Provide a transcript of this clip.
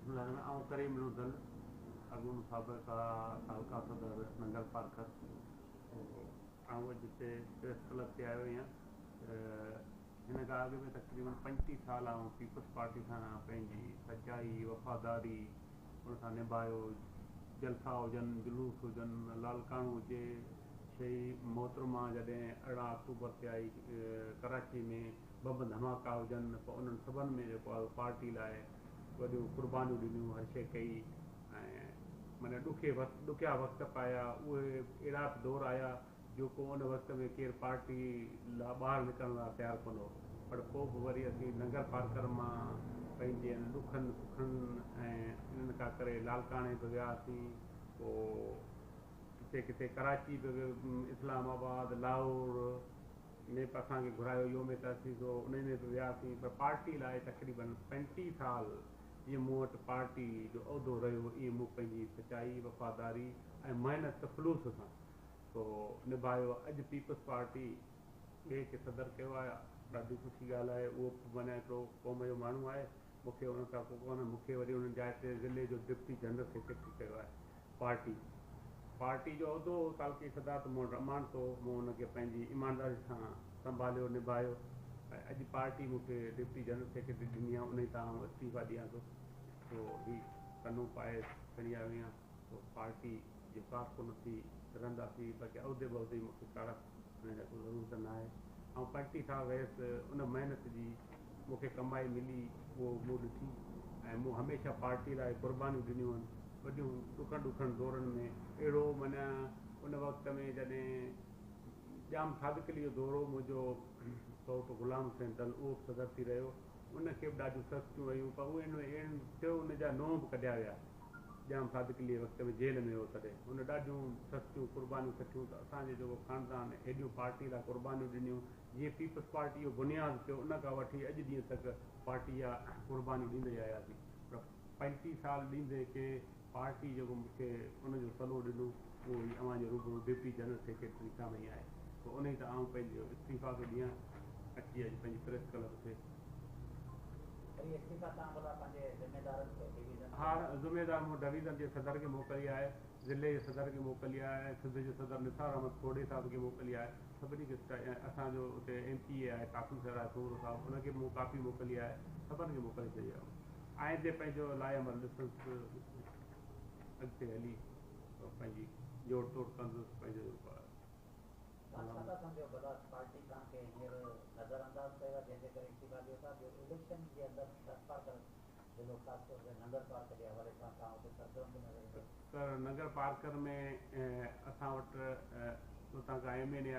ऐं करीम नूदल अॻून साबिक़ा साबिक़ा सदर नंगल पार्कर ऐं जिते प्रेस क्लब ते आयो आहियां। हिन खां अॻु में तक़रीबन 35 साल आऊं पीपल्स पार्टी सां पंहिंजी सचाई वफ़ादारी उन सां निभायो। जलसा हुजनि, जुलूस हुजनि, लालकाणो हुजे, शही मोहतरमा जॾहिं 18 अक्टूबर ते आई कराची में बम धमाका हुजनि, पोइ उन्हनि सभिनि में जेको आहे पार्टी लाइ वॾियूं कुर्बानियूं ॾिनियूं, हर शइ कई। ऐं माना ॾुखिया वक़्त पाया। उहे अहिड़ा दौर आया जेको उन वक़्त में केरु पार्टी लाइ ॿाहिरि निकिरण लाइ तयारु कोन हो। पर पोइ बि वरी असीं नंगर पार्कर मां पंहिंजे ॾुखनि सुखनि ऐं इन्हनि खां करे लालकाणे बि वियासीं, पोइ किथे किथे कराची बि, इस्लामाबाद, लाहौर में बि असांखे घुरायो योम तहसीस हो, उन में बि वियासीं। पर पार्टी लाइ तक़रीबन 35 साल जीअं मूं वटि पार्टी जो उहिदो रहियो, ईअं मूं पंहिंजी सचाई वफ़ादारी ऐं महिनत ख़ुलूस सां पोइ निभायो। अॼु पीपल्स पार्टी ॿिए खे सदर कयो आहे, ॾाढी सुठी ॻाल्हि आहे। उहो माना हिकिड़ो क़ौम जो माण्हू आहे, मूंखे उन खां पोइ कोन, मूंखे वरी उन जाइ ते ज़िले जो डिप्टी जनरल सेक्रेटरी कयो आहे। पार्टी जो उहिदो तालकी सदात मूं रमान थो, मूं हुनखे पंहिंजी ईमानदारी सां संभालियो, निभायो। ऐं अॼु पार्टी मूंखे डिप्टी जनरल सेक्रेटरी ॾिनी आहे, उन तां इस्तीफ़ा ॾियां थो। पोइ हीउ कनू पाए खणी आयो आहियां। पोइ पार्टी जो कारकुन थी रहंदासीं, बाक़ी उहिदे मूंखे का ज़रूरत न आहे। ऐं 35 साल रहियसि, उन महिनत जी मूंखे कमाई मिली, उहो मूं ॾिठी। ऐं मूं हमेशह पार्टी लाइ कुर्बानियूं ॾिनियूं आहिनि, वॾियूं ॾुखनि दौरनि में। अहिड़ो माना उन वक़्त में जॾहिं जाम सादिकली जो दौरो मुंहिंजो सौट ग़ुलाम हुसैन दल, उहो बि सदर थी रहियो। उनखे बि ॾाढियूं सख़्तियूं वयूं, पर उहे थियो उन जा नोम बि कढिया विया। जाम सादिकली जे वक़्त में जेल में हो तॾहिं उन ॾाढियूं सख़्तियूं कुर्बानियूं कठियूं। त असांजे जेको ख़ानदान हेॾियूं पार्टी लाइ कुर्बानियूं ॾिनियूं, जीअं पीपल्स पार्टी जो बुनियादु थियो, उन खां वठी अॼु ॾींहं तक पार्टी जा कुर्बानियूं ॾींदे आयासीं। पर 35 साल ॾींदे के पार्टी जेको मूंखे उनजो सलो ॾिनो, उहो ई अव्हांजे रूबरू डिप्टी जनरल सेक्रेटरी साम्हूं ई आहे। पोइ उन ई त आउं पंहिंजो इस्तीफ़ा थो ॾियां, अची अॼु पंहिंजी प्रेस क्लब ते। हा, ज़िम्मेदार मूं डिवीज़न जे सदर खे मोकिली आहे, ज़िले जे सदर खे मोकिली आहे, सिंध जो सदर निसार अहमद खोड़े साहिब खे मोकिली आहे। सभिनी खे असांजो उते MP आहे काफ़ी सारा सूर साहिब, उनखे मूं काफ़ी मोकिली आहे, सभिनि खे मोकिले छॾी आहे। आईंदे पंहिंजो लाइमल ॾिसंदुसि, अॻिते हली पंहिंजी जोड़ तोड़ कंदुसि पंहिंजो। नगर पार्कर में असां वटि हुतां खां MNA